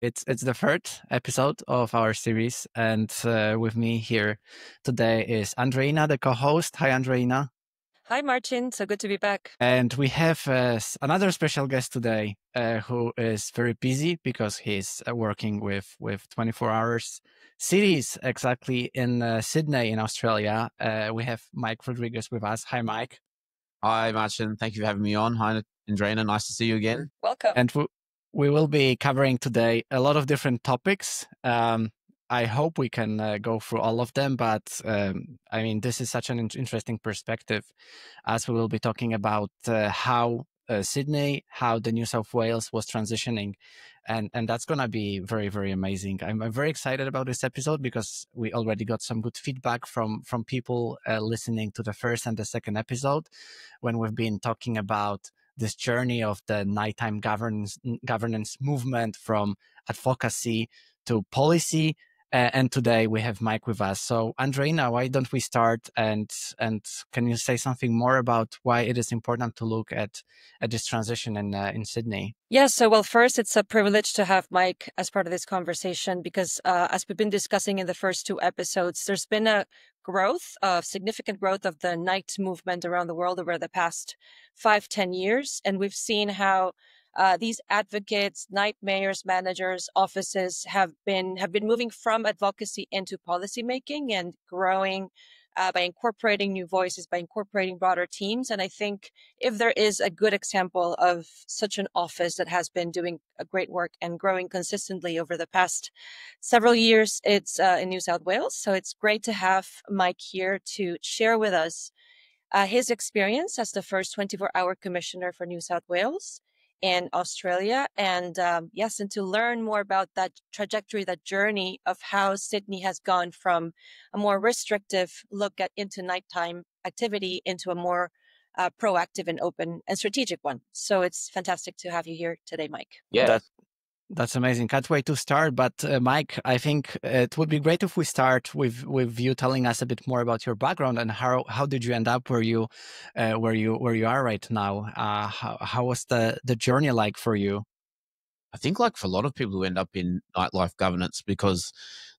It's the third episode of our series, and with me here today is Andreina, the co-host. Hi, Andreina. Hi, Martin. So good to be back. And we have another special guest today who is very busy because he's working with 24 hours cities exactly in Sydney in Australia. We have Mike Rodrigues with us. Hi, Mike. Hi, Martin. Thank you for having me on. Hi, Andreina. Nice to see you again. Welcome. And we will be covering today a lot of different topics. I hope we can go through all of them, but I mean, this is such an interesting perspective as we will be talking about how Sydney, how the New South Wales was transitioning. And that's going to be very, very amazing. I'm very excited about this episode because we already got some good feedback from people listening to the first and the second episode when we've been talking about this journey of the nighttime governance movement from advocacy to policy. And today we have Mike with us. So, Andreina, why don't we start and can you say something more about why it is important to look at this transition in Sydney? Yeah, so first, it's a privilege to have Mike as part of this conversation because as we've been discussing in the first two episodes, there's been a significant growth of the night movement around the world over the past 5-10 years. And we've seen how these advocates, night mayors, managers, offices have been moving from advocacy into policymaking and growing by incorporating new voices, by incorporating broader teams. And I think if there is a good example of such an office that has been doing a great work and growing consistently over the past several years, it's in New South Wales. So it's great to have Mike here to share with us his experience as the first 24-hour commissioner for New South Wales and Australia. And yes, and to learn more about that trajectory, that journey of how Sydney has gone from a more restrictive look into nighttime activity into a more proactive and open and strategic one. So it's fantastic to have you here today, Mike. Yeah. That's amazing. Can't wait to start. But Mike, I think it would be great if we start with you telling us a bit more about your background and how did you end up where you are right now? How was the journey like for you? I think like for a lot of people who end up in nightlife governance because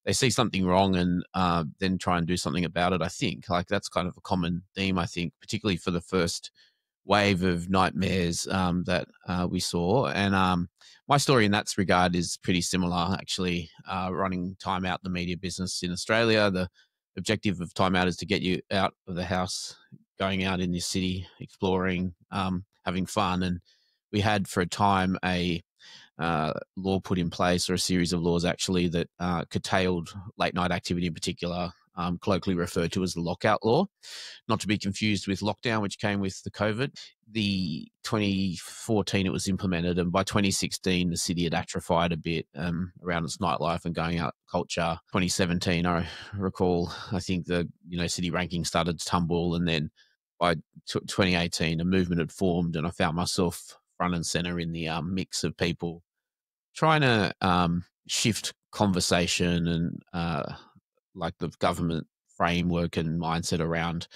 they see something wrong and then try and do something about it. I think like that's kind of a common theme, I think, particularly for the first wave of nightmares that we saw. And my story in that regard is pretty similar, actually. Running Time Out, the media business in Australia, the objective of Time Out is to get you out of the house, going out in the city, exploring, having fun. And we had for a time a law put in place, or a series of laws actually, that curtailed late night activity in particular, colloquially referred to as the lockout law, not to be confused with lockdown, which came with the COVID. The 2014 it was implemented, and by 2016 the city had atrophied a bit around its nightlife and going out culture. 2017, I recall, I think the city ranking started to tumble, and then by 2018 a movement had formed, and I found myself front and center in the mix of people trying to shift conversation and like the government framework and mindset around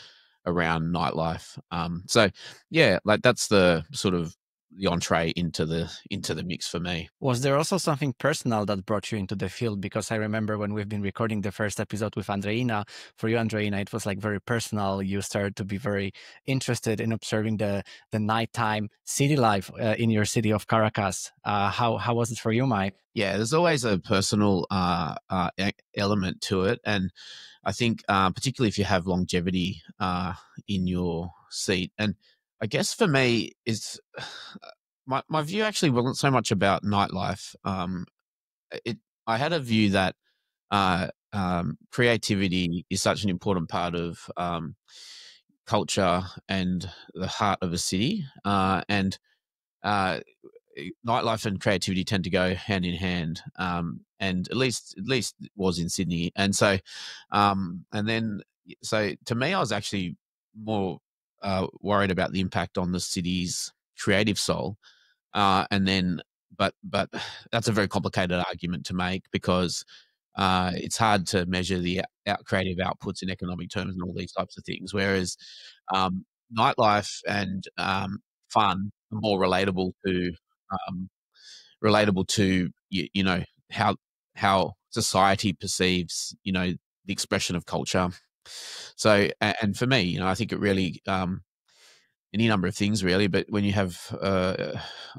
nightlife. So yeah, like that's the sort of the entree into the mix for me. Was there also something personal that brought you into the field? Because I remember when we've been recording the first episode with Andreina, for you, Andreina, it was like very personal. You started to be very interested in observing the nighttime city life in your city of Caracas. How was it for you, Mike? Yeah, there's always a personal element to it, and I think particularly if you have longevity in your seat. And I guess for me, is my view actually wasn't so much about nightlife. I had a view that creativity is such an important part of culture and the heart of a city, and nightlife and creativity tend to go hand in hand, and at least it was in Sydney. And so, and then so to me, I was actually more worried about the impact on the city's creative soul, and then. But that's a very complicated argument to make because it's hard to measure the creative outputs in economic terms and all these types of things. Whereas nightlife and fun are more relatable to how society perceives, the expression of culture. So, and for me, I think it really, any number of things really, but when you have,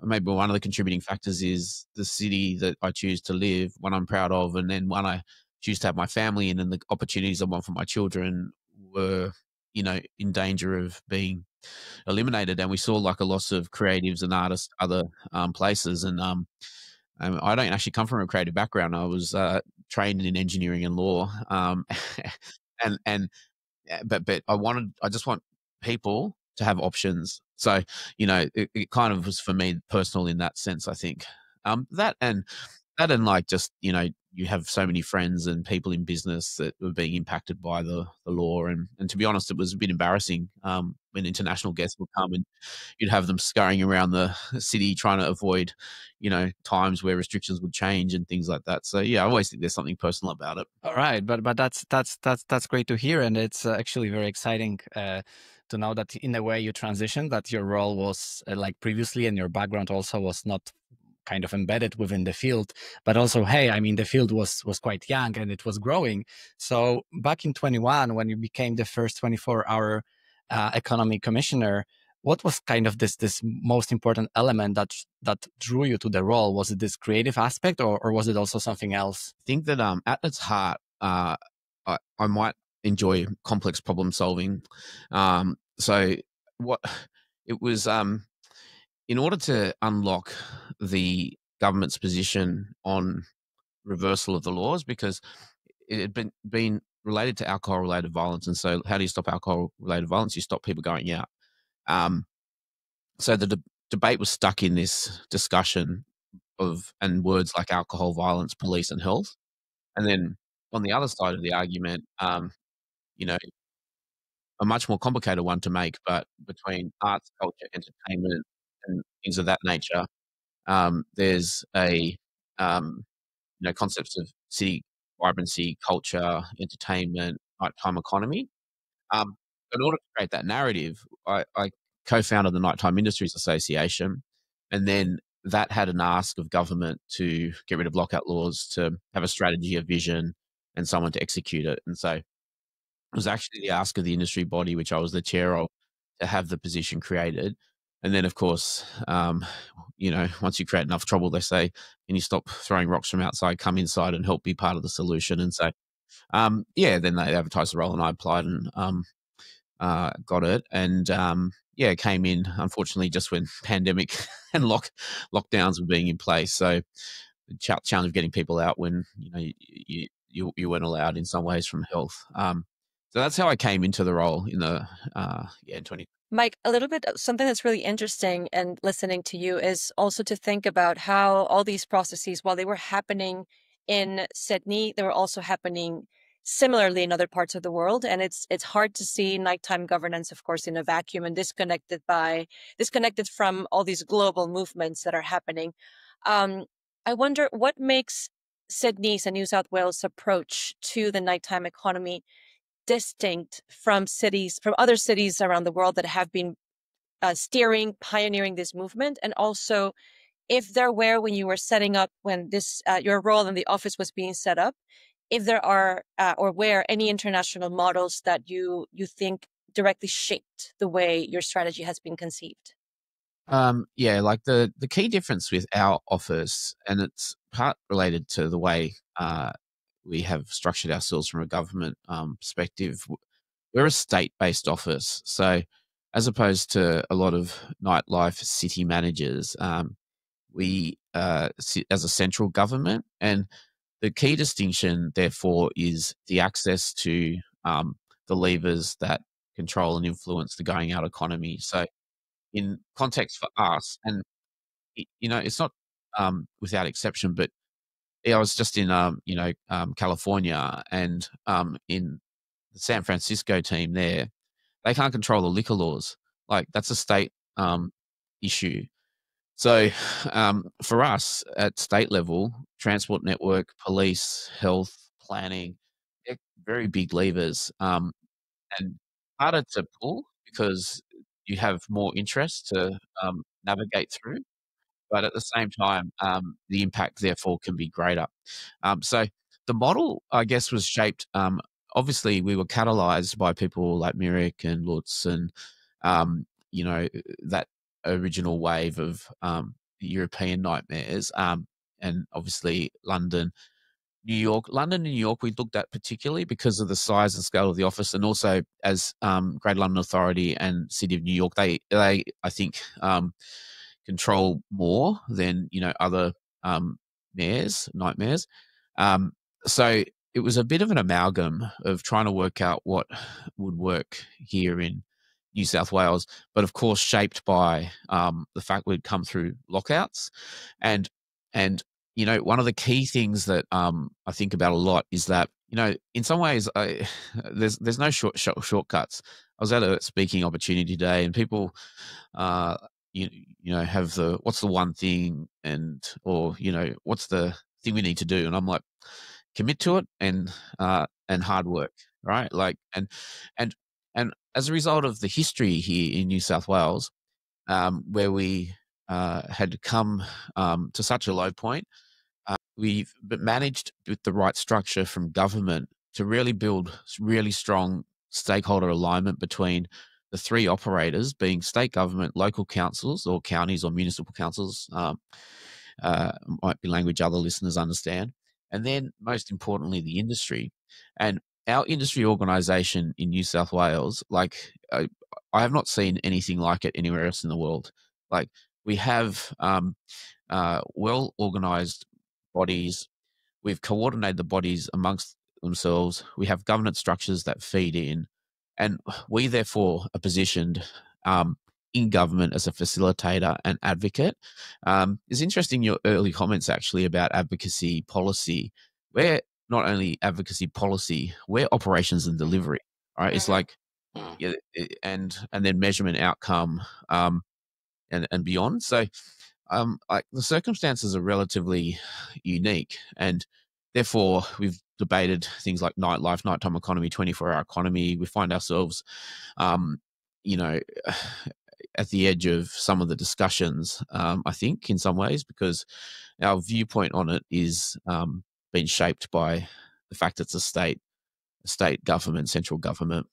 maybe one of the contributing factors is the city that I choose to live, one I'm proud of, and then one I choose to have my family in, and the opportunities I want for my children were, in danger of being eliminated. And we saw like a loss of creatives and artists, other places. And I don't actually come from a creative background. I was trained in engineering and law, and but I just want people to have options. So, it kind of was for me personal in that sense, I think. That and like just, you have so many friends and people in business that were being impacted by the law. And to be honest, it was a bit embarrassing when international guests would come and you'd have them scurrying around the city trying to avoid, times where restrictions would change and things like that. So yeah, I always think there's something personal about it. All right, but that's great to hear, and it's actually very exciting to know that in a way you transitioned, that your role was like previously, and your background also was not kind of embedded within the field, but also, hey, I mean, the field was quite young and it was growing. So back in 21, when you became the first 24-hour economy commissioner, what was kind of this most important element that drew you to the role? Was it this creative aspect, or was it also something else? I think that at its heart, I might enjoy complex problem solving. So what it was, in order to unlock the government's position on reversal of the laws, because it had been related to alcohol related violence. And so how do you stop alcohol related violence? You stop people going out. Um, so the debate was stuck in this discussion of, and words like alcohol, violence, police, and health. And then on the other side of the argument, you know, a much more complicated one to make, but between arts, culture, entertainment, and things of that nature, there's a concepts of city vibrancy, culture, entertainment, nighttime economy. Um, in order to create that narrative, I co-founded the Nighttime Industries Association, and then that had an ask of government to get rid of lockout laws, to have a strategy, a vision, and someone to execute it. And so it was actually the ask of the industry body, which I was the chair of, to have the position created. And then, of course, once you create enough trouble, they say, "Can you stop throwing rocks from outside? Come inside and help be part of the solution." And so, then they advertised the role, and I applied and got it. And came in unfortunately just when pandemic and lockdowns were being in place. So the challenge of getting people out when you weren't allowed in some ways from health. So that's how I came into the role in the in 20. Mike, a little bit something that's really interesting and listening to you is also to think about how all these processes, while they were happening in Sydney, they were also happening similarly in other parts of the world. And it's hard to see nighttime governance, of course, in a vacuum and disconnected from all these global movements that are happening. I wonder what makes Sydney's and New South Wales approach to the nighttime economy distinct from other cities around the world that have been pioneering this movement, and also if there were, when you were setting up, when this your role in the office was being set up, if there are or were any international models that you think directly shaped the way your strategy has been conceived. Like the key difference with our office, and it's part related to the way we have structured ourselves from a government perspective. We're a state-based office, so as opposed to a lot of nightlife city managers, we sit as a central government, and the key distinction, therefore, is the access to the levers that control and influence the going out economy. So, in context for us, and it's not without exception, but I was just in California, and in the San Francisco team there, they can't control the liquor laws. Like that's a state issue. So for us at state level, transport network, police, health, planning, they're very big levers, and harder to pull because you have more interest to navigate through. but at the same time, the impact therefore can be greater. So the model, I guess, was shaped. Obviously, we were catalyzed by people like Mirik and Lutz, and that original wave of European nightmares, and obviously London. London, New York, we looked at particularly because of the size and scale of the office, and also as Greater London Authority and City of New York, they I think control more than other nightmares. Um, so it was a bit of an amalgam of trying to work out what would work here in New South Wales, but of course shaped by the fact we'd come through lockouts, and and one of the key things that I think about a lot is that in some ways there's no shortcuts. I was at a speaking opportunity today, and people uh, have the what's the one thing, or what's the thing we need to do, and I'm like, commit to it and hard work, right? Like and and as a result of the history here in New South Wales, where we had come to such a low point, we've managed with the right structure from government to really build really strong stakeholder alignment between the three operators, being state government, local councils or counties or municipal councils, might be language other listeners understand, and then most importantly, the industry. And our industry organisation in New South Wales, like I have not seen anything like it anywhere else in the world. Like we have well organised bodies. We've coordinated the bodies amongst themselves. We have governance structures that feed in, and we therefore are positioned in government as a facilitator and advocate. It's interesting your early comments actually about advocacy policy. We're not only advocacy policy, we're operations and delivery. Right? It's like yeah, and then measurement outcome and beyond. So the circumstances are relatively unique, and therefore we've debated things like nightlife, nighttime economy, 24-hour economy. We find ourselves, you know, at the edge of some of the discussions, I think, in some ways, because our viewpoint on it is being shaped by the fact it's a state government, central government.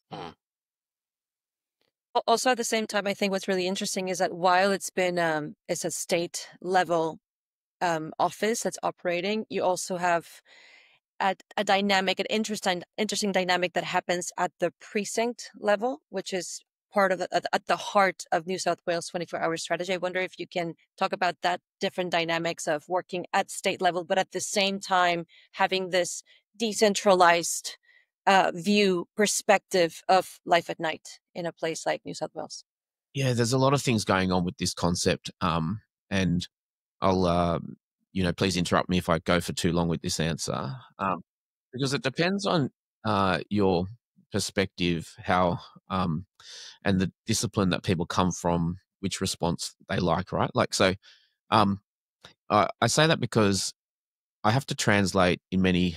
Also, at the same time, I think what's really interesting is that while it's been it's a state level office that's operating, you also have a dynamic, an interesting dynamic that happens at the precinct level, which is part of at the heart of New South Wales 24-hour strategy. I wonder if you can talk about that different dynamics of working at state level, but at the same time having this decentralized perspective of life at night in a place like New South Wales. Yeah, there's a lot of things going on with this concept, and I'll please interrupt me if I go for too long with this answer, because it depends on your perspective, how and the discipline that people come from, which response they like, right? Like so, I say that because I have to translate in many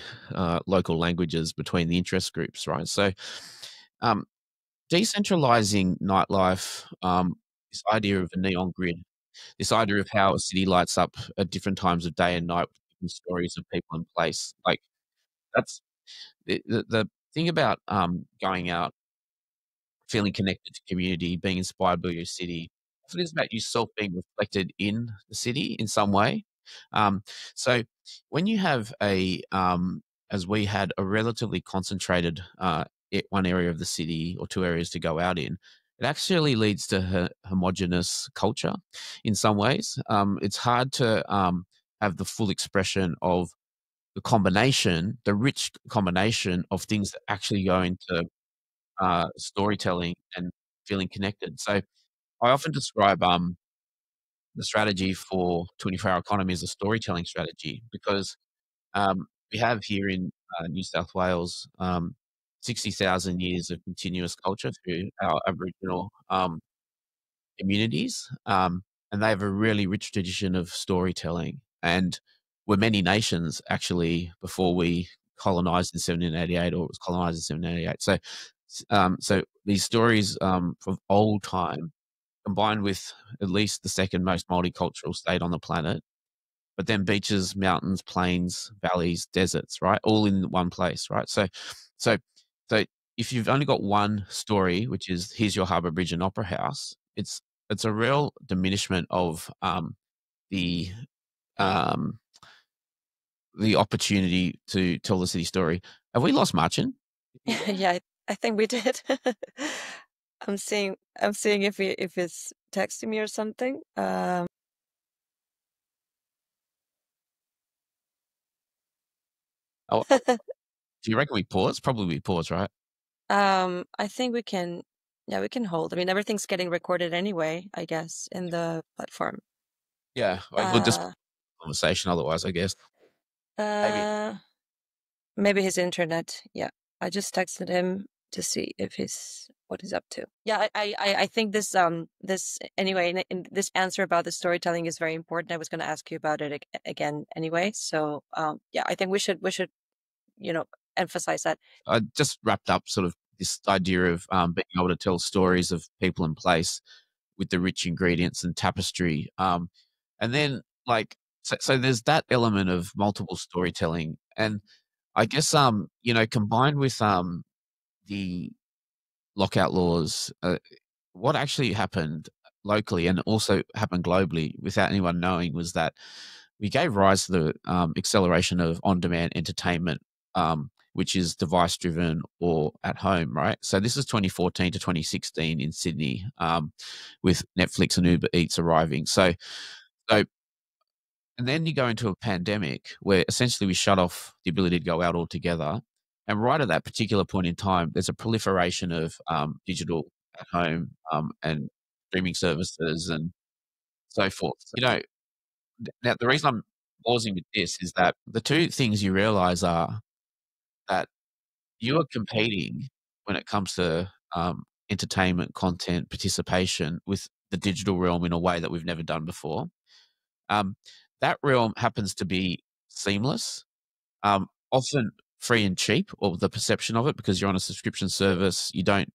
local languages between the interest groups, right? So, decentralizing nightlife, this idea of a neon grid, this idea of how a city lights up at different times of day and night with different stories of people and place. Like that's the thing about going out, feeling connected to community, being inspired by your city. Often it's about yourself being reflected in the city in some way. Um, so when you have as we had a relatively concentrated one area of the city or two areas to go out in, it actually leads to homogenous culture in some ways. It's hard to have the full expression of the rich combination of things that actually go into storytelling and feeling connected. So I often describe the strategy for 24-hour economy as a storytelling strategy because we have here in New South Wales 60,000 years of continuous culture through our Aboriginal communities, and they have a really rich tradition of storytelling. And we're many nations actually before we colonized in 1788, or it was colonized in 1788. So these stories from old time combined with at least the second most multicultural state on the planet, but then beaches, mountains, plains, valleys, deserts, right? All in one place, right? So, so if you've only got one story, which is here's your harbour bridge and opera house, it's a real diminishment of the um, the opportunity to tell the city story. Have we lost Marcin? Yeah, I think we did. I'm seeing if it's texting me or something. Oh, do you reckon we pause? Probably we pause, right? I think we can. Yeah, we can hold. I mean, everything's getting recorded anyway, I guess, in the platform. Yeah, we'll just conversation otherwise, I guess. Maybe his internet. Yeah, I just texted him to see if what he's up to. Yeah, I think this anyway, in this answer about the storytelling is very important. I was going to ask you about it again anyway. So yeah, I think we should emphasize that. I just wrapped up sort of this idea of being able to tell stories of people and place with the rich ingredients and tapestry. And then so there's that element of multiple storytelling. And I guess, combined with the lockout laws, what actually happened locally and also happened globally without anyone knowing was that we gave rise to the acceleration of on-demand entertainment, which is device-driven or at home, right? So this is 2014 to 2016 in Sydney, with Netflix and Uber Eats arriving. So, and then you go into a pandemic where essentially we shut off the ability to go out altogether. And right at that particular point in time, there's a proliferation of digital at home and streaming services and so forth. Now the reason I'm pausing with this is that the two things you realize are that you are competing when it comes to entertainment, content, participation with the digital realm in a way that we've never done before. That realm happens to be seamless, often free and cheap, or the perception of it, because you're on a subscription service. You don't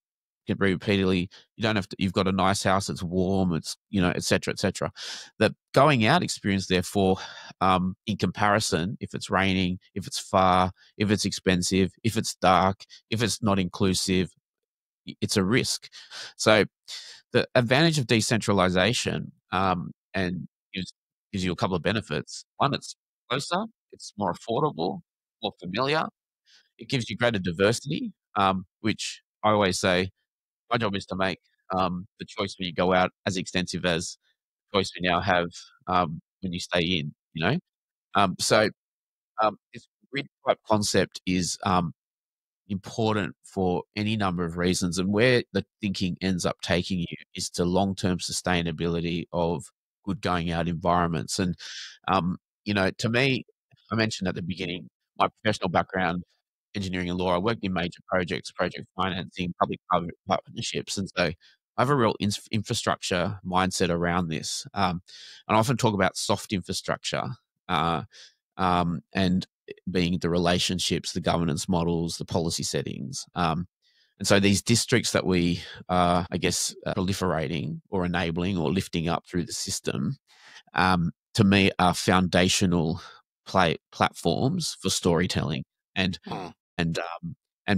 get repeatedly. You don't have to. You've got a nice house. It's warm. It's et cetera, et cetera. The going out experience, therefore, in comparison, if it's raining, if it's far, if it's expensive, if it's dark, if it's not inclusive, it's a risk. So the advantage of decentralization and gives you a couple of benefits. One, it's closer, it's more affordable, more familiar. It gives you greater diversity, which I always say my job is to make the choice when you go out as extensive as the choice we now have when you stay in, So this grid type concept is important for any number of reasons. And where the thinking ends up taking you is to long-term sustainability of good going out environments. And, to me, I mentioned at the beginning, my professional background, engineering and law, I worked in major projects, project financing, public-private partnerships. And so I have a real infrastructure mindset around this. And I often talk about soft infrastructure and being the relationships, the governance models, the policy settings. And so these districts that we are, I guess, proliferating or enabling or lifting up through the system, to me, are foundational platforms for storytelling. And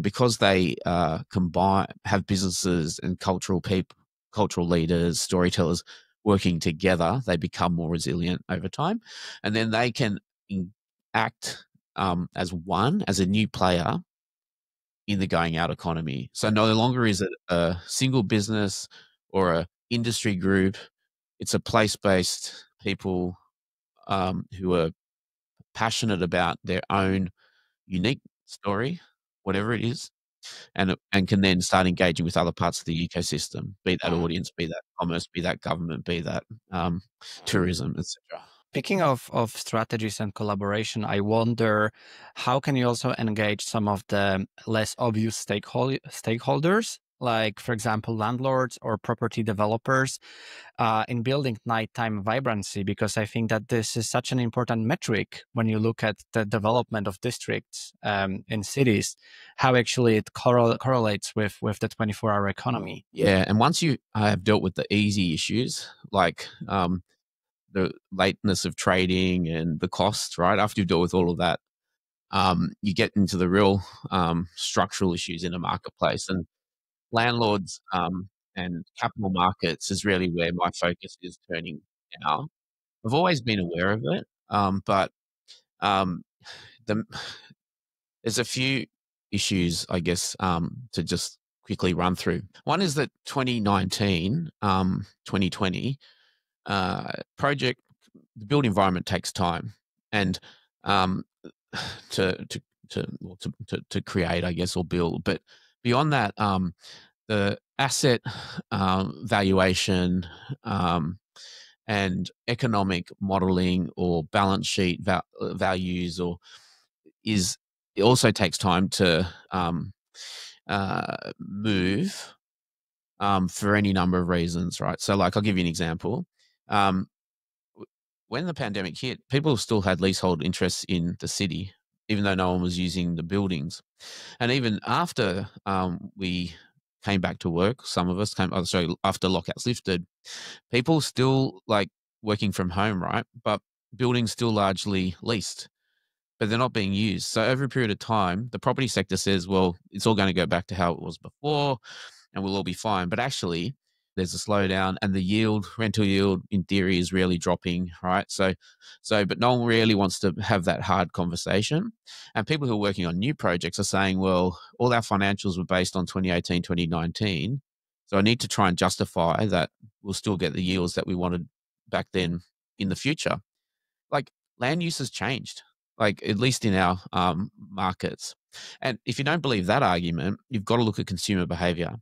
because they have businesses and cultural leaders, storytellers working together, they become more resilient over time, and then they can act as a new player in the going out economy. So no longer is it a single business or a industry group. It's a place-based people who are passionate about their own unique story, whatever it is, and can then start engaging with other parts of the ecosystem, be that audience, be that commerce, be that government, be that tourism, etc. Speaking of strategies and collaboration, I wonder how can you also engage some of the less obvious stakeholders, like, for example, landlords or property developers in building nighttime vibrancy? Because I think that this is such an important metric when you look at the development of districts in cities, how actually it correlates with the 24-hour economy. Yeah, and once you have dealt with the easy issues, like the lateness of trading and the cost, right? After you've dealt with all of that, you get into the real structural issues in a marketplace. And landlords and capital markets is really where my focus is turning now. I've always been aware of it, but um, the, there's a few issues, I guess, to just quickly run through. One is that 2019, 2020, project, the build environment takes time, and um, to to to create, I guess, or build. But beyond that, the asset valuation and economic modeling or balance sheet values or is it also takes time to move for any number of reasons, right? So, like, I'll give you an example. Um, when the pandemic hit, people still had leasehold interests in the city, even though no one was using the buildings. And even after we came back to work, some of us came, oh, sorry, after lockouts lifted, people still like working from home, right? But buildings still largely leased, but they're not being used. So over a period of time, the property sector says, well, it's all going to go back to how it was before and we'll all be fine. But actually, there's a slowdown and the yield, rental yield in theory is really dropping, right? But no one really wants to have that hard conversation. And people who are working on new projects are saying, well, all our financials were based on 2018, 2019. So I need to try and justify that we'll still get the yields that we wanted back then in the future. Like, land use has changed, like at least in our markets. And if you don't believe that argument, you've got to look at consumer behavior.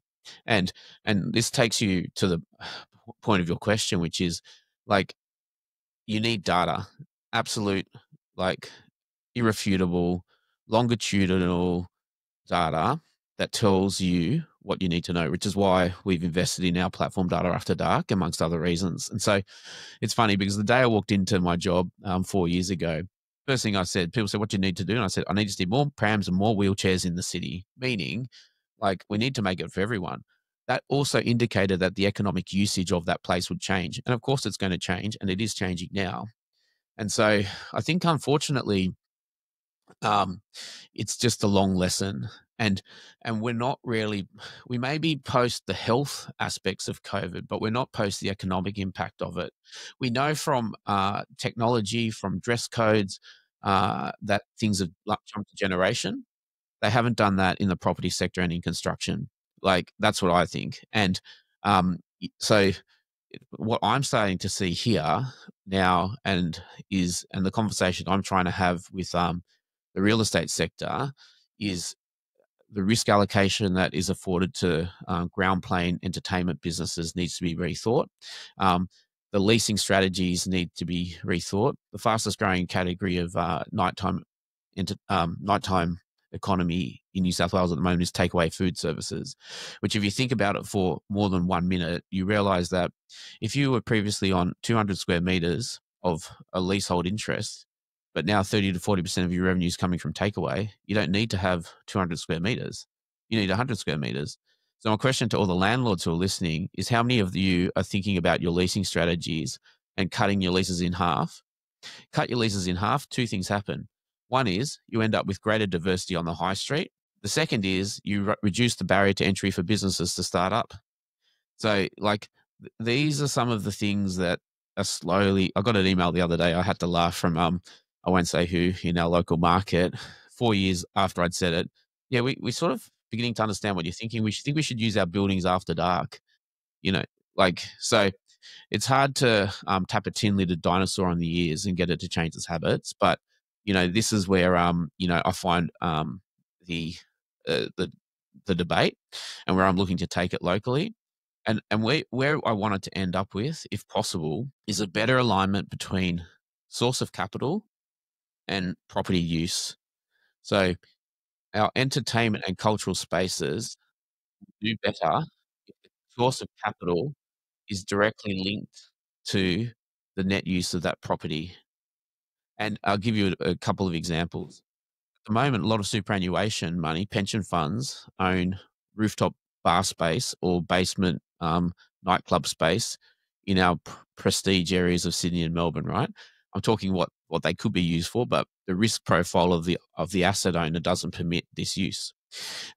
And this takes you to the point of your question, which is like, you need data, absolute, like irrefutable, longitudinal data that tells you what you need to know, which is why we've invested in our platform Data After Dark, amongst other reasons. And so it's funny because the day I walked into my job 4 years ago, first thing I said, people said, what do you need to do? And I said, I need to see more prams and more wheelchairs in the city, meaning like we need to make it for everyone. That also indicated that the economic usage of that place would change. And of course, it's going to change, and it is changing now. And so I think, unfortunately, um, it's just a long lesson. And we're not really, we maybe post the health aspects of COVID, but we're not post the economic impact of it. We know from technology, from dress codes, that things have jumped a generation. They haven't done that in the property sector and in construction. Like, that's what I think. And so what I'm starting to see here now and the conversation I'm trying to have with the real estate sector is the risk allocation that is afforded to ground plane entertainment businesses needs to be rethought. The leasing strategies need to be rethought. The fastest growing category of nighttime economy in New South Wales at the moment is takeaway food services, which, if you think about it for more than 1 minute, you realize that if you were previously on 200 square meters of a leasehold interest, but now 30 to 40% of your revenue is coming from takeaway, you don't need to have 200 square meters. You need 100 square meters. So my question to all the landlords who are listening is, how many of you are thinking about your leasing strategies and cutting your leases in half? Cut your leases in half, two things happen. One is you end up with greater diversity on the high street. The second is you reduce the barrier to entry for businesses to start up. So, like, these are some of the things that are slowly. I got an email the other day. I had to laugh from I won't say who, in our local market. 4 years after I'd said it, yeah, we sort of beginning to understand what you're thinking. We think we should use our buildings after dark. You know, like, so it's hard to tap a tin-lidded dinosaur on the ears and get it to change its habits. But this is where I find the the the debate, and where I'm looking to take it locally. And where I wanted to end up with, if possible, is a better alignment between source of capital and property use. So our entertainment and cultural spaces do better if the source of capital is directly linked to the net use of that property. And I'll give you a couple of examples. At the moment, a lot of superannuation money, pension funds own rooftop bar space or basement nightclub space in our prestige areas of Sydney and Melbourne, right? I'm talking what they could be used for, but the risk profile of the asset owner doesn't permit this use.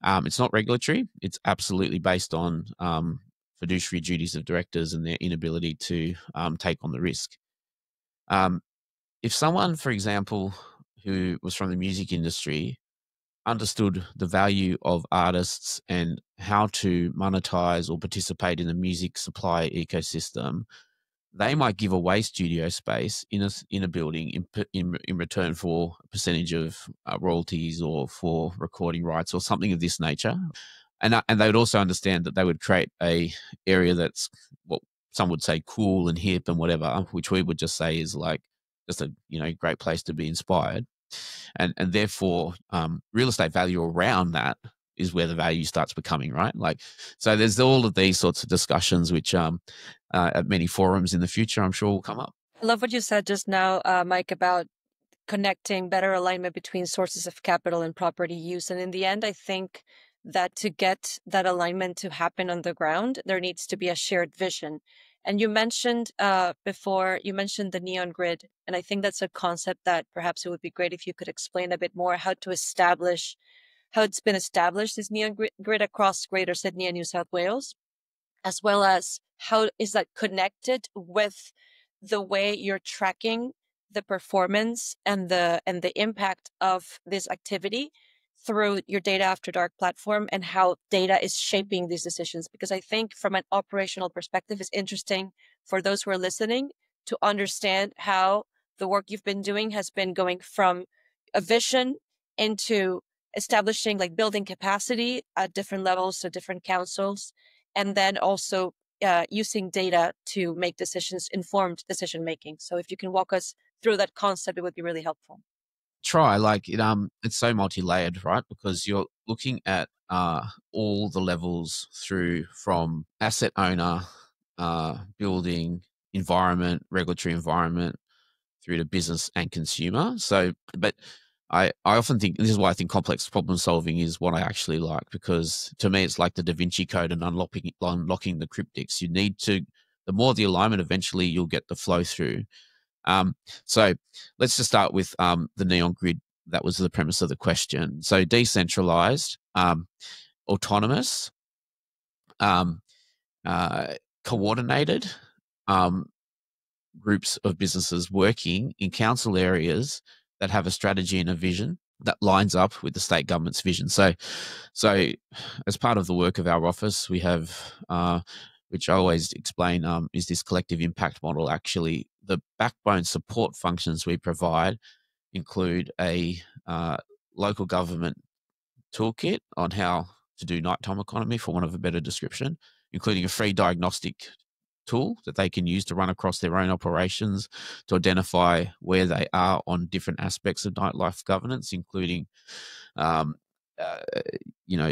It's not regulatory. It's absolutely based on fiduciary duties of directors and their inability to take on the risk. If someone, for example, who was from the music industry understood the value of artists and how to monetize or participate in the music supply ecosystem, they might give away studio space in a building in return for a percentage of royalties or for recording rights or something of this nature. And they would also understand that they would create a area that's what some would say cool and hip and whatever, which we would just say is like just a great place to be inspired. And therefore, real estate value around that is where the value starts becoming, right? Like, so there's all of these sorts of discussions, which at many forums in the future, I'm sure will come up. I love what you said just now, Mike, about connecting better alignment between sources of capital and property use. And in the end, I think that to get that alignment to happen on the ground, there needs to be a shared vision. And you mentioned before, you mentioned the neon grid. And I think that's a concept that perhaps it would be great if you could explain a bit more how it's been established, this neon grid across Greater Sydney and New South Wales, as well as how is that connected with the way you're tracking the performance and the impact of this activity through your Data After Dark platform, and how data is shaping these decisions. Because I think from an operational perspective, it's interesting for those who are listening to understand how the work you've been doing has been going from a vision into establishing, like, building capacity at different levels, so different councils, and then also using data to make decisions, informed decision making. So if you can walk us through that concept, it would be really helpful. Try like it. It's so multi-layered, right? Because you're looking at all the levels through from asset owner, building, environment, regulatory environment, through to business and consumer. So, but I often think this is why I think complex problem solving is what I actually like, because to me it's like the Da Vinci Code and unlocking the cryptics. You need to, the more the alignment, eventually you'll get the flow through. So let's just start with the neon grid. That was the premise of the question. So decentralized, autonomous, coordinated, groups of businesses working in council areas that have a strategy and a vision that lines up with the state government's vision. So as part of the work of our office, we have, which I always explain, is this collective impact model. Actually, the backbone support functions we provide include a local government toolkit on how to do nighttime economy, for want of a better description, including a free diagnostic tool that they can use to run across their own operations to identify where they are on different aspects of nightlife governance, including,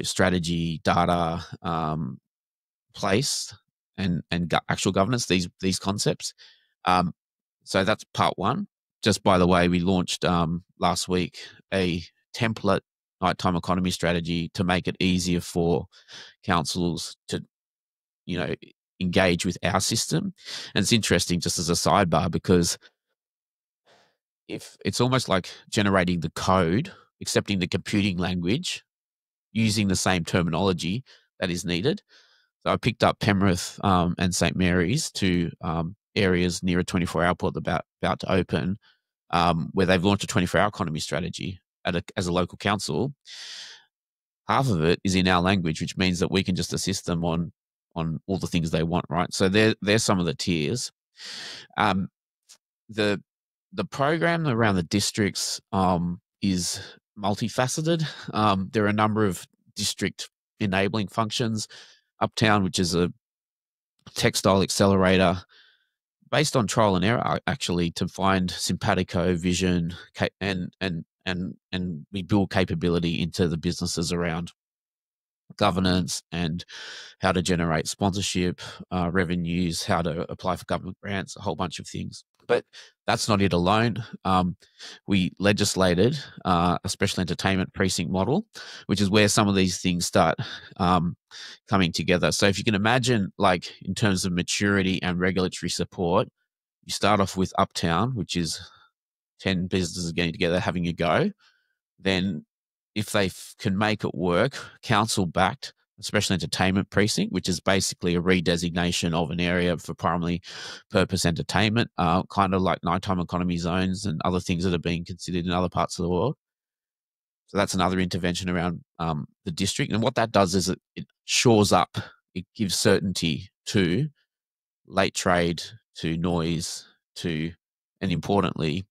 strategy, data, place, and actual governance. These concepts. So that's part one. Just by the way, we launched last week a template nighttime economy strategy to make it easier for councils to, engage with our system. And it's interesting, just as a sidebar, because if it's almost like generating the code, accepting the computing language, using the same terminology that is needed. So I picked up Penrith and St. Mary's, two areas near a 24-hour port about to open, where they've launched a 24-hour economy strategy as a local council. Half of it is in our language, which means that we can just assist them on all the things they want, right? So they're some of the tiers. The program around the districts is multifaceted. There are a number of district enabling functions. Uptown, which is a textile accelerator based on trial and error, actually, to find simpatico vision and we build capability into the businesses around governance and how to generate sponsorship, revenues, how to apply for government grants, a whole bunch of things. But that's not it alone. We legislated a special entertainment precinct model, which is where some of these things start coming together. So if you can imagine, like in terms of maturity and regulatory support, you start off with Uptown, which is 10 businesses getting together, having a go. Then if they can make it work, council backed special entertainment precinct, which is basically a redesignation of an area for primary purpose entertainment, kind of like nighttime economy zones and other things that are being considered in other parts of the world. So that's another intervention around the district. And what that does is it shores up, it gives certainty to late trade, to noise, to, and importantly,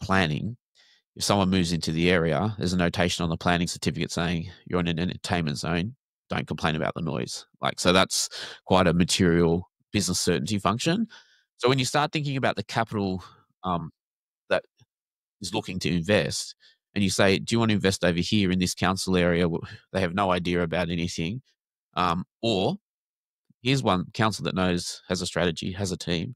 planning. If someone moves into the area, there's a notation on the planning certificate saying you're in an entertainment zone. Don't complain about the noise. Like, so that's quite a material business certainty function. So when you start thinking about the capital that is looking to invest, and you say, do you want to invest over here in this council area? They have no idea about anything. Or here's one council that knows, has a strategy, has a team.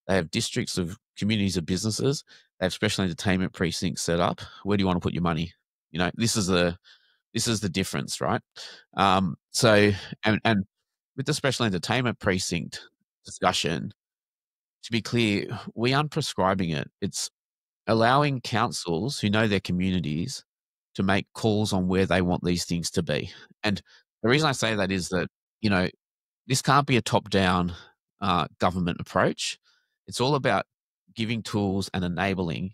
They have districts of communities of businesses. They have special entertainment precincts set up. Where do you want to put your money? You know, this is the difference, right? So and with the special entertainment precinct discussion, to be clear, we aren't prescribing it. It's allowing councils who know their communities to make calls on where they want these things to be. And the reason I say that is that, you know, this can't be a top-down government approach. It's all about giving tools and enabling.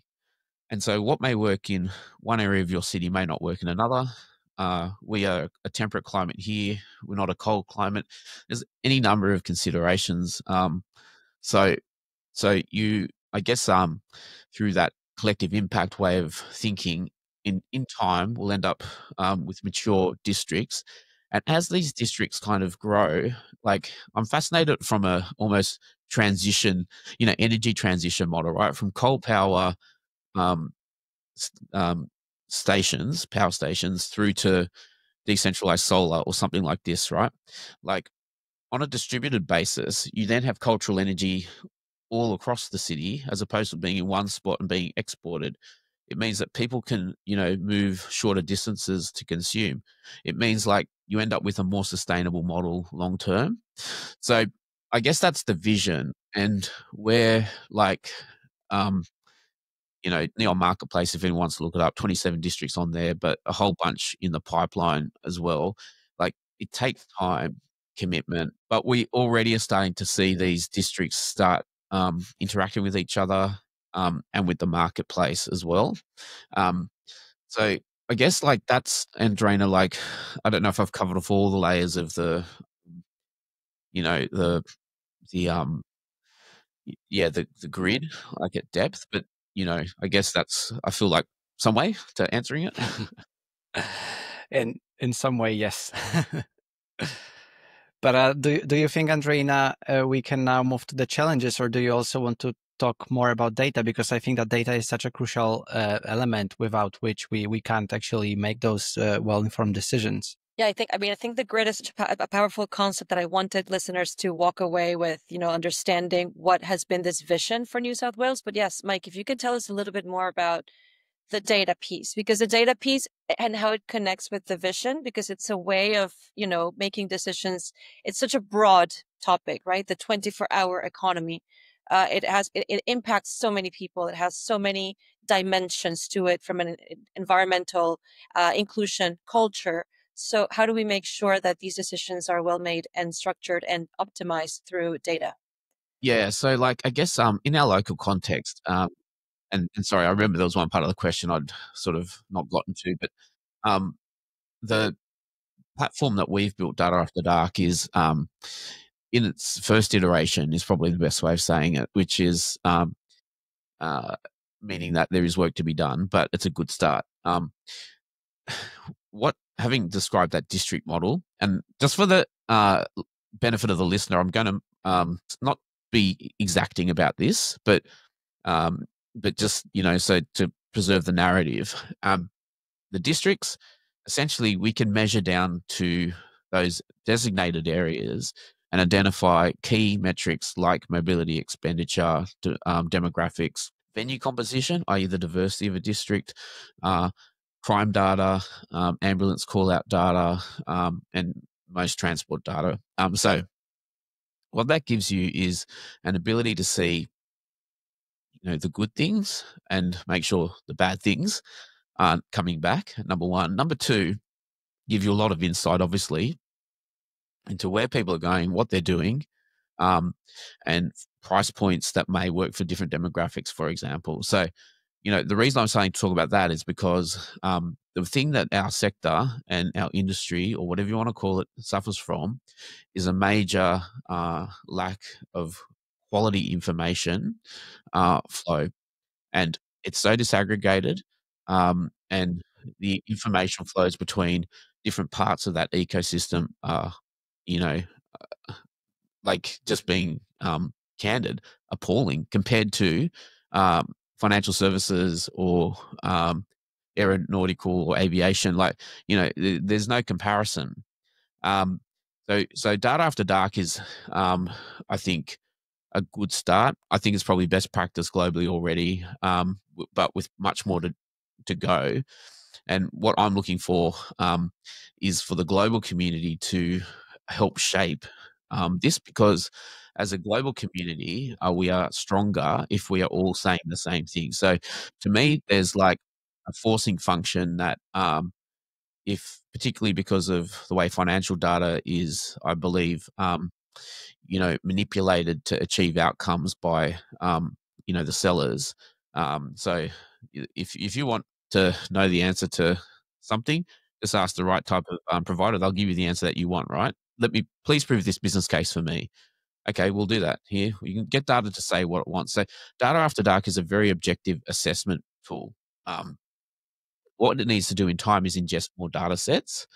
And so what may work in one area of your city may not work in another. We are a temperate climate here. We're not a cold climate. There's any number of considerations. So you, I guess, through that collective impact way of thinking, in time, we'll end up with mature districts. And as these districts kind of grow, like I'm fascinated from a almost transition, you know, energy transition model, right? From coal power um, stations, power stations, through to decentralized solar or something like this, right? Like on a distributed basis, you then have cultural energy all across the city as opposed to being in one spot and being exported. It means that people can, you know, move shorter distances to consume. It means like you end up with a more sustainable model long term. So I guess that's the vision. And where like you know, Neon Marketplace, if anyone wants to look it up, 27 districts on there, but a whole bunch in the pipeline as well. Like it takes time, commitment, but we already are starting to see these districts start interacting with each other and with the marketplace as well. So I guess like that's Andreina, like I don't know if I've covered off all the layers of the, you know, the yeah, the grid, like at depth, but you know, I guess that's I feel like some way to answering it. In some way, yes. But do you think, Andreina, we can now move to the challenges, or do you also want to talk more about data? Because I think that data is such a crucial element without which we can't actually make those well-informed decisions. Yeah, I think the grid is such a powerful concept that I wanted listeners to walk away with, you know, understanding what has been this vision for New South Wales. But yes, Mike, if you could tell us a little bit more about the data piece, because the data piece and how it connects with the vision, because it's a way of, you know, making decisions. It's such a broad topic, right? The 24-hour economy. It impacts so many people. It has so many dimensions to it, from an environmental, inclusion, culture. So how do we make sure that these decisions are well made and structured and optimized through data? Yeah, so like I guess in our local context, and sorry, I remember there was one part of the question I'd sort of not gotten to, but the platform that we've built, Data After Dark, is in its first iteration is probably the best way of saying it, which is meaning that there is work to be done, but it's a good start. What having described that district model, and just for the benefit of the listener, I'm going to not be exacting about this, but just, you know, so to preserve the narrative, the districts essentially we can measure down to those designated areas and identify key metrics like mobility expenditure, demographics, venue composition, i.e. the diversity of a district, crime data, ambulance call-out data, and most transport data. So what that gives you is an ability to see, the good things and make sure the bad things aren't coming back, number one. Number two, give you a lot of insight, obviously, into where people are going, what they're doing, and price points that may work for different demographics, for example. So, the reason I'm saying to talk about that is because the thing that our sector and our industry, or whatever you want to call it, suffers from is a major lack of quality information flow. And it's so disaggregated, and the information flows between different parts of that ecosystem are, you know, like just being candid, appalling compared to financial services or aeronautical or aviation. Like, there's no comparison. Um, so data after dark is, I think, a good start. I think it's probably best practice globally already, but with much more to go. And what I'm looking for is for the global community to help shape this, because as a global community, we are stronger if we are all saying the same thing. So to me, there's like a forcing function that, if particularly because of the way financial data is, I believe, manipulated to achieve outcomes by, the sellers. So if you want to know the answer to something, just ask the right type of provider. They'll give you the answer that you want, right? Please prove this business case for me. Okay, we'll do that here. You can get data to say what it wants. So data after dark is a very objective assessment tool. What it needs to do in time is ingest more data sets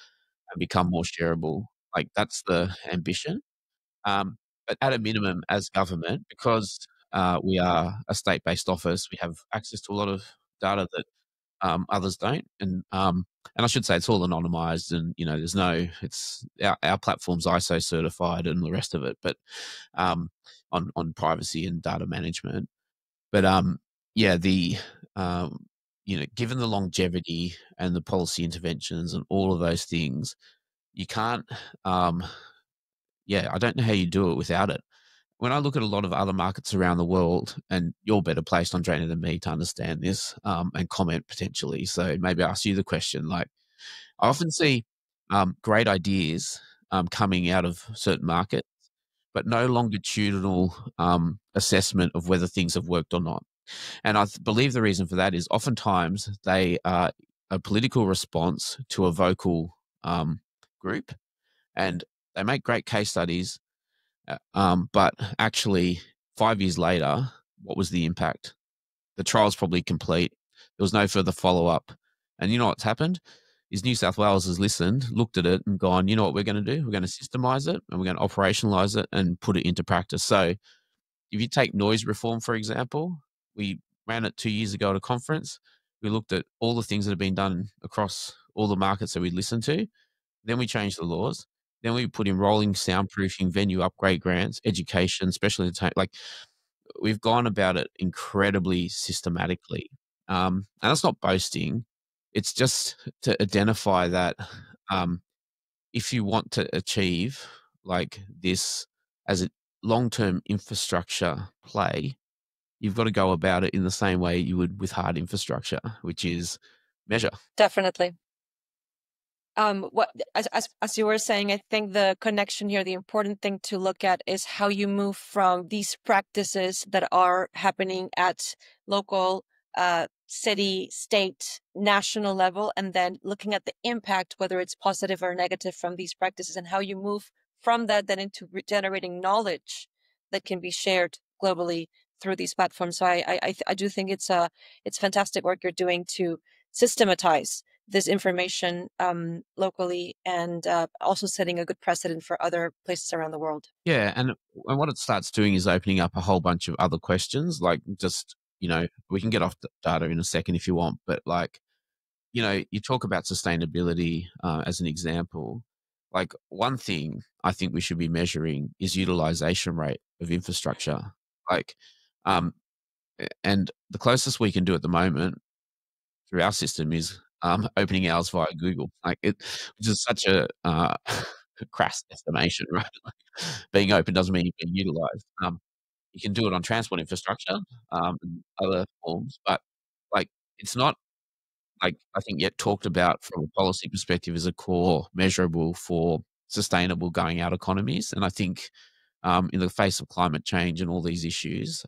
and become more shareable. Like, that's the ambition. But at a minimum, as government, because we are a state-based office, we have access to a lot of data that others don't. And I should say it's all anonymized, and there's no, it's our platform's ISO certified and the rest of it, but on privacy and data management. But yeah, the given the longevity and the policy interventions and all of those things, you can't. I don't know how you do it without it. When I look at a lot of other markets around the world, and you're better placed, Andreina, than me to understand this, and comment potentially. So maybe ask you the question. Like, I often see great ideas coming out of certain markets, but no longitudinal assessment of whether things have worked or not. And I believe the reason for that is oftentimes they are a political response to a vocal group, and they make great case studies. But actually, 5 years later, what was the impact? The trial's probably complete. There was no further follow-up. And you know what's happened? Is New South Wales has listened, looked at it and gone, you know what we're going to do? We're going to systemize it, and we're going to operationalize it and put it into practice. So if you take noise reform, for example, we ran it 2 years ago at a conference. We looked at all the things that have been done across all the markets that we listened to. Then we changed the laws. Then we put in rolling soundproofing, venue upgrade grants, education, special entertainment. Like, we've gone about it incredibly systematically. And that's not boasting. It's just to identify that if you want to achieve like this as a long-term infrastructure play, you've got to go about it in the same way you would with hard infrastructure, which is measure. Definitely. What as you were saying, I think the connection here, the important thing to look at is how you move from these practices that are happening at local, city, state, national level, and then looking at the impact, whether it's positive or negative from these practices, and how you move from that then into generating knowledge that can be shared globally through these platforms. So I do think it's fantastic work you're doing to systematize this information locally, and also setting a good precedent for other places around the world. Yeah, and what it starts doing is opening up a whole bunch of other questions, like just, we can get off the data in a second if you want, but like, you talk about sustainability as an example. Like, one thing I think we should be measuring is utilization rate of infrastructure. Like, um, and the closest we can do at the moment through our system is opening hours via Google, which is such a crass estimation, right? Like, being open doesn't mean you're being utilized. You can do it on transport infrastructure and other forms, but like it's not like I think yet talked about from a policy perspective as a core measurable for sustainable going out economies. And I think in the face of climate change and all these issues,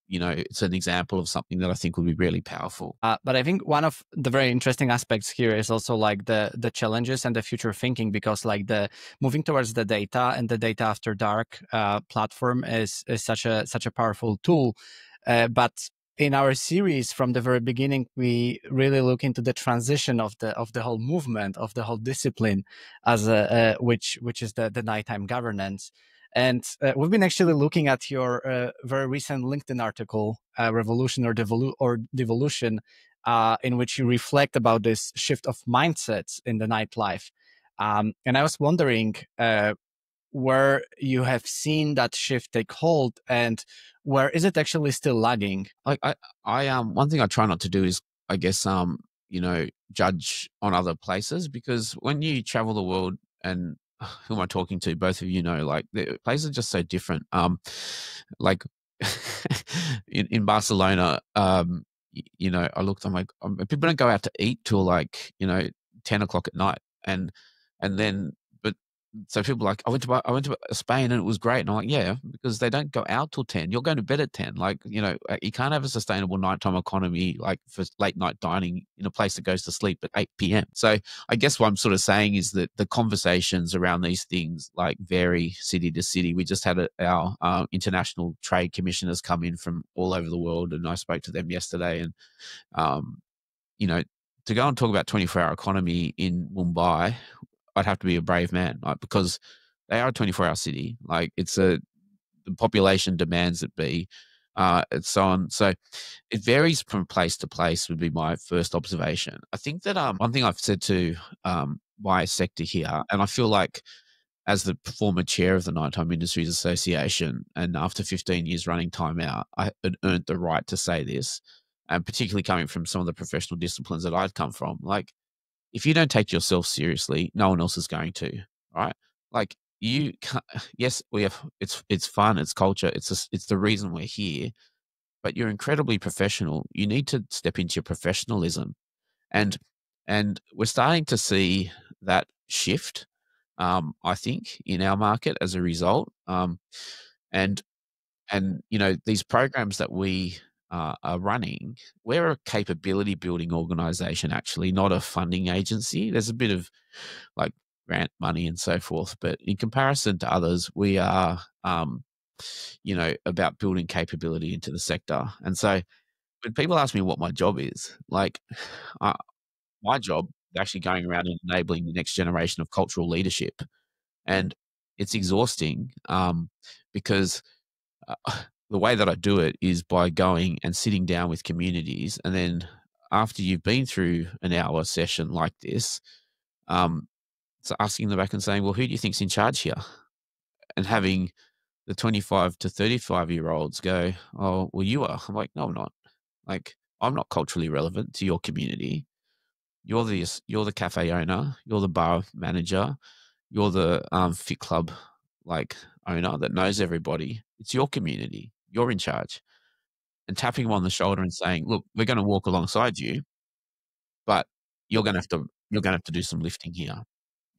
it's an example of something that I think would be really powerful. But I think one of the very interesting aspects here is also like the challenges and the future thinking, because like the moving towards the data and the data after dark platform is such a powerful tool. But in our series from the very beginning, we really look into the transition of the whole movement, of the whole discipline, as which is the nighttime governance. And we've been actually looking at your very recent LinkedIn article, Revolution or Devolution, in which you reflect about this shift of mindsets in the nightlife. And I was wondering where you have seen that shift take hold, and where is it actually still lagging? Like one thing I try not to do is, I guess, judge on other places, because when you travel the world, and who am I talking to? Both of you know, like the places are just so different. Like in Barcelona, I looked, I'm like, people don't go out to eat till like 10 o'clock at night, and then but so people are like, I went to Spain and it was great. And I'm like, yeah, because they don't go out till 10. You're going to bed at 10. Like, you can't have a sustainable nighttime economy like for late night dining in a place that goes to sleep at 8 p.m. So I guess what I'm sort of saying is that the conversations around these things like vary city to city. We just had our international trade commissioners come in from all over the world, and I spoke to them yesterday. And, to go and talk about 24-hour economy in Mumbai, I'd have to be a brave man, like, because they are a 24-hour city. Like, the population demands it be, and so on. So it varies from place to place would be my first observation. I think that one thing I've said to my sector here, and I feel like as the former chair of the Nighttime Industries Association, and after 15 years running Time Out, I had earned the right to say this, and particularly coming from some of the professional disciplines that I'd come from. Like, if you don't take yourself seriously, no one else is going to, right? Like, you can't, yes, it's fun, it's culture, it's the reason we're here, but you're incredibly professional. You need to step into your professionalism. And we're starting to see that shift, I think, in our market as a result. And these programs that we are running, we're a capability building organization, actually, not a funding agency. There's a bit of like grant money and so forth, but in comparison to others, we are, about building capability into the sector. And so when people ask me what my job is, like, uh, my job is actually going around and enabling the next generation of cultural leadership. And it's exhausting because the way that I do it is by going and sitting down with communities. And then after you've been through an hour session like this, so asking them back and saying, well, who do you think's in charge here? And having the 25 to 35-year-olds go, oh, well, you are. I'm like, no, I'm not. Like, I'm not culturally relevant to your community. You're the cafe owner. You're the bar manager. You're the fit club owner that knows everybody. It's your community. You're in charge. And tapping them on the shoulder and saying, look, we're going to walk alongside you, but you're going to have to do some lifting here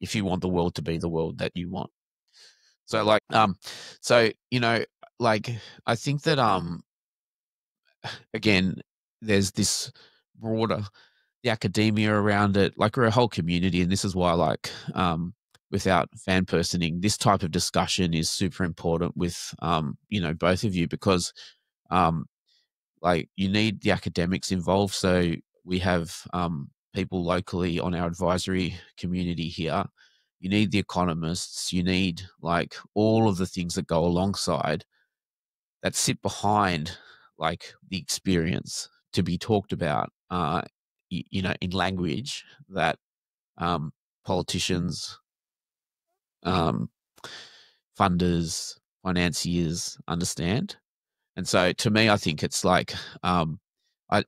if you want the world to be the world that you want. So I think that again, there's this broader the academia around it. Like, we're a whole community, and this is why without fan personing, this type of discussion is super important with both of you, because you need the academics involved. So we have people locally on our advisory community here. You need the economists. You need all of the things that go alongside that sit behind the experience to be talked about in language that politicians, funders, financiers understand. And so to me, I think it's like, I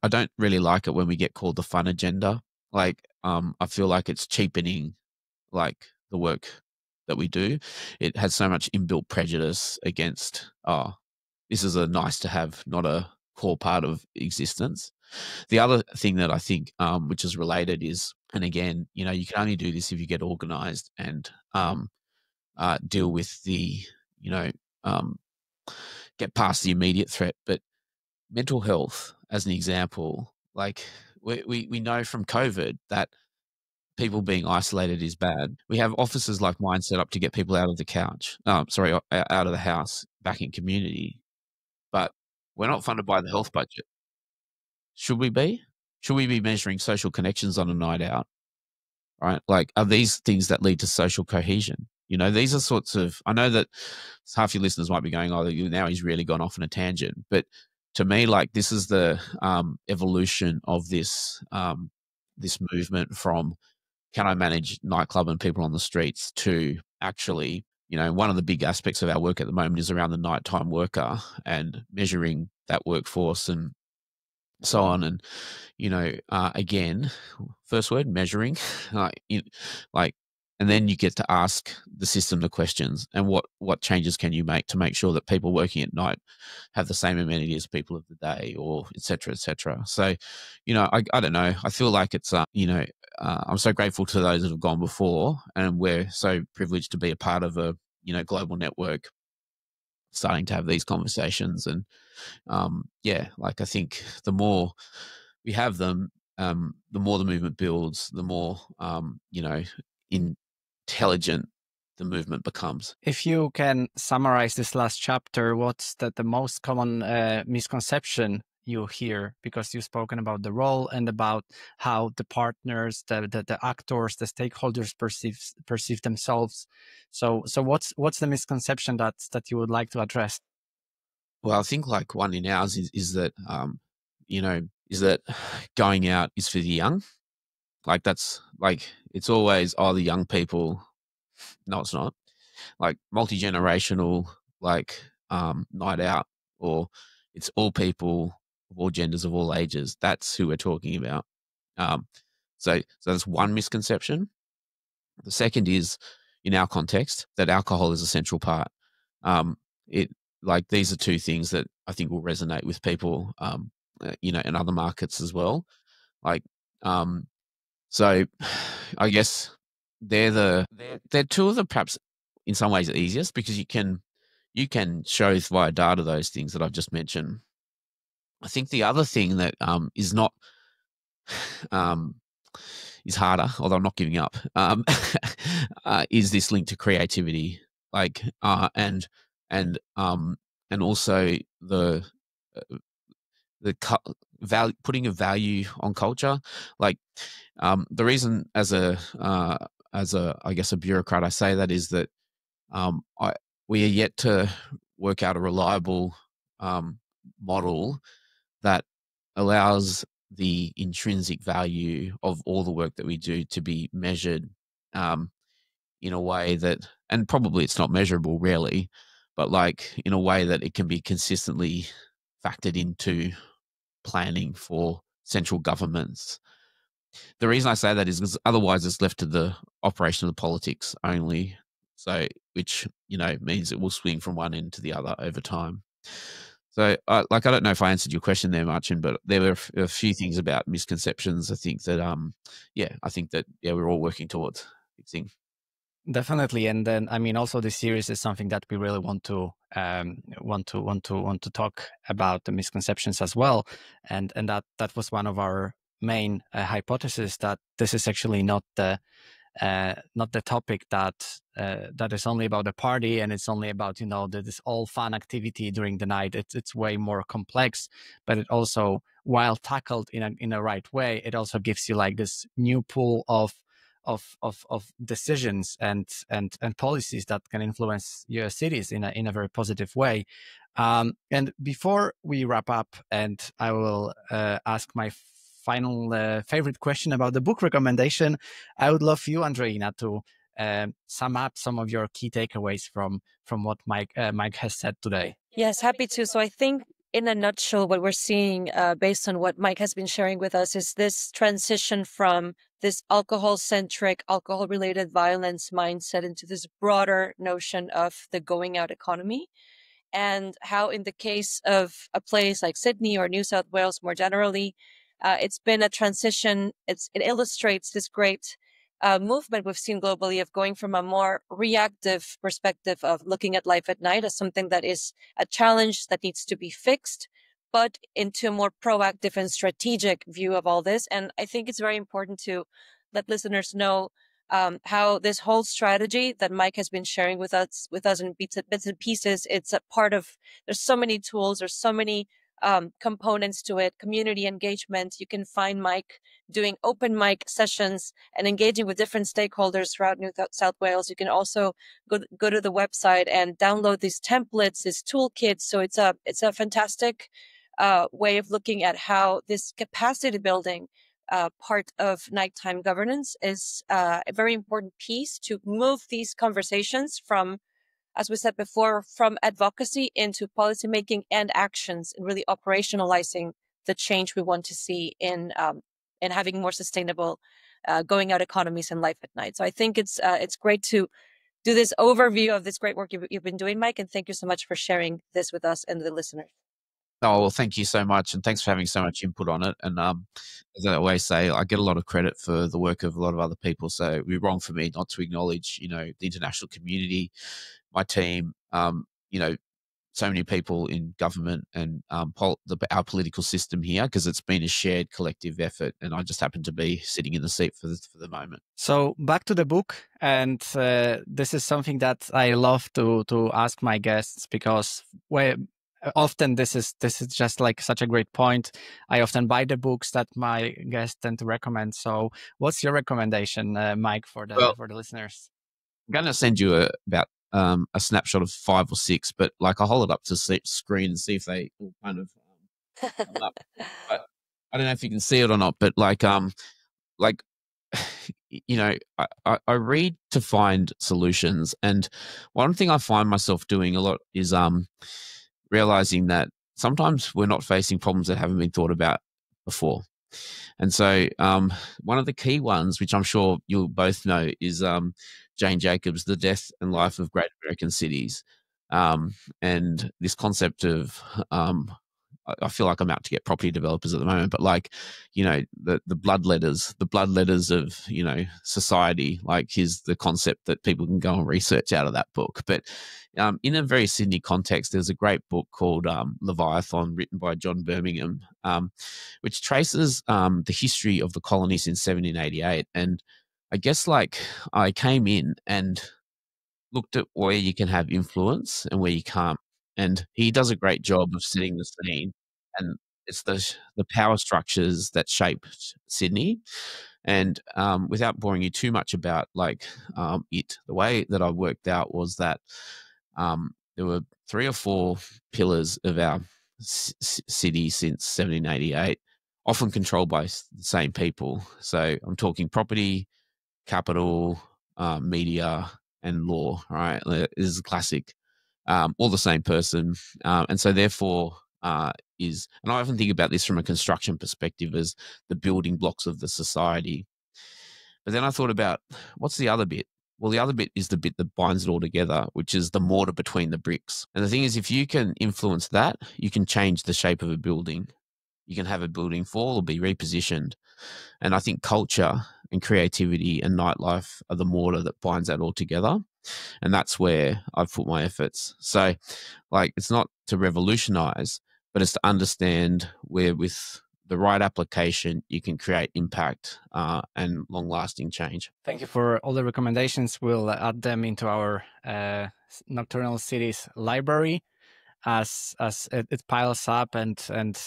don't really like it when we get called the fun agenda. Like, I feel like it's cheapening like the work that we do. It has so much inbuilt prejudice against, oh, this is a nice to have, not a core part of existence. The other thing that I think, which is related is, and again, you can only do this if you get organized and deal with the, um, get past the immediate threat. But mental health, as an example, like we know from COVID that people being isolated is bad. We have offices like mine set up to get people out of the couch, out of the house, back in community. But we're not funded by the health budget. Should we be? Should we be measuring social connections on a night out? Right? Like, are these things that lead to social cohesion? These are sorts of, I know that half your listeners might be going, oh, now he's really gone off on a tangent. But to me, like, this is the evolution of this movement from, can I manage nightclub and people on the streets, to actually, one of the big aspects of our work at the moment is around the nighttime worker and measuring that workforce and so on. And, again, first word, measuring, and then you get to ask the system the questions, and what changes can you make to make sure that people working at night have the same amenity as people of the day, or et cetera, et cetera. So, I don't know. I feel like it's, I'm so grateful to those that have gone before, and we're so privileged to be a part of a, global network starting to have these conversations. And like, I think the more we have them, the more the movement builds, the more, intelligent the movement becomes. If you can summarize this last chapter, what's the most common misconception you hear? Because you've spoken about the role and about how the partners, the actors, the stakeholders perceive themselves. So what's the misconception that you would like to address? Well, I think like one in ours is that, is that going out is for the young. Like, that's like, it's always, oh, the young people. No, it's not. Like, multi-generational, like, night out, or it's all people of all genders, of all ages. That's who we're talking about. So that's one misconception. The second is, in our context, that alcohol is a central part. These are two things that I think will resonate with people, in other markets as well. Like, so I guess they're two of the, perhaps in some ways, the easiest, because you can show via data those things that I've just mentioned. I think the other thing that is not is harder, although I'm not giving up, is this link to creativity, like, and also the value, putting a value on culture. Like, the reason as a I guess a bureaucrat I say that is that we are yet to work out a reliable model that allows the intrinsic value of all the work that we do to be measured in a way that, and probably it's not measurable really, but like in a way that it can be consistently factored into planning for central governments. The reason I say that is because otherwise it's left to the operation of the politics only. So, which, means it will swing from one end to the other over time. So, I don't know if I answered your question there, Martin, but there were a few things about misconceptions. I think that, we're all working towards fixing. Definitely, and then I mean, also this series is something that we really want to talk about the misconceptions as well, and that was one of our main hypotheses, that this is actually not the topic that is only about the party and it's only about this all fun activity during the night. It's way more complex, but it also, while tackled in a right way, it also gives you like this new pool of decisions and policies that can influence your cities in a very positive way. And before we wrap up, and I will ask my final favorite question about the book recommendation, I would love you, Andreina, to sum up some of your key takeaways from what Mike has said today. Yes, happy to. So I think in a nutshell, what we're seeing based on what Mike has been sharing with us is this transition from this alcohol-centric, alcohol-related violence mindset into this broader notion of the going out economy, and how in the case of a place like Sydney or New South Wales more generally, it's been a transition. It illustrates this great movement we've seen globally of going from a more reactive perspective of looking at life at night as something that is a challenge that needs to be fixed, but into a more proactive and strategic view of all this. And I think it's very important to let listeners know how this whole strategy that Mike has been sharing with us in bits and pieces, it's a part of, there's so many tools, there's so many components to it, community engagement. You can find Mike doing open mic sessions and engaging with different stakeholders throughout New South Wales. You can also go to the website and download these templates, these toolkits. So it's a fantastic way of looking at how this capacity building part of nighttime governance is a very important piece to move these conversations from, as we said before, from advocacy into policymaking and actions, and really operationalizing the change we want to see in having more sustainable going out economies and life at night. So I think it's great to do this overview of this great work you've been doing, Mike, and thank you so much for sharing this with us and the listeners. Oh, well, thank you so much. And thanks for having so much input on it. And as I always say, I get a lot of credit for the work of a lot of other people. So it'd be wrong for me not to acknowledge, the international community, my team, so many people in government and our political system here, because it's been a shared collective effort. And I just happen to be sitting in the seat for the moment. So back to the book. And this is something that I love to ask my guests, because often this is just like such a great point. I often buy the books that my guests tend to recommend. So what's your recommendation, Mike, for the listeners? I'm going to send you about a snapshot of 5 or 6, but like I'll hold it up to screen and see if they all kind of come up. But I don't know if you can see it or not, but I read to find solutions. And one thing I find myself doing a lot is realizing that sometimes we're not facing problems that haven't been thought about before. And so one of the key ones, which I'm sure you'll both know, is Jane Jacobs' The Death and Life of Great American Cities. And this concept of I feel like I'm out to get property developers at the moment, but the blood letters of, society, here's the concept that people can go and research out of that book. But in a very Sydney context, there's a great book called Leviathan, written by John Birmingham, which traces the history of the colonies in 1788. And I guess I came in and looked at where you can have influence and where you can't. And he does a great job of setting the scene. And it's the power structures that shaped Sydney. And without boring you too much about the way that I worked out was that there were 3 or 4 pillars of our city since 1788, often controlled by the same people. So I'm talking property, capital, media, and law, right? This is a classic, all the same person. And so therefore and I often think about this from a construction perspective as the building blocks of the society. But then I thought about, what's the other bit? Well, the other bit is the bit that binds it all together, which is the mortar between the bricks. And the thing is, if you can influence that, you can change the shape of a building. You can have a building fall or be repositioned. And I think culture and creativity and nightlife are the mortar that binds that all together. And that's where I've put my efforts. So it's not to revolutionize, but it's to understand where with the right application, you can create impact and long-lasting change. Thank you for all the recommendations. We'll add them into our Nocturnal Cities library as it piles up, and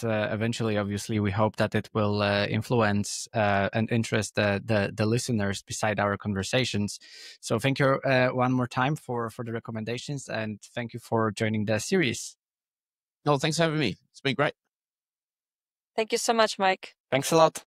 eventually, obviously, we hope that it will influence and interest the listeners beside our conversations. So thank you one more time for the recommendations, and thank you for joining the series. No, thanks for having me. It's been great. Thank you so much, Mike. Thanks a lot.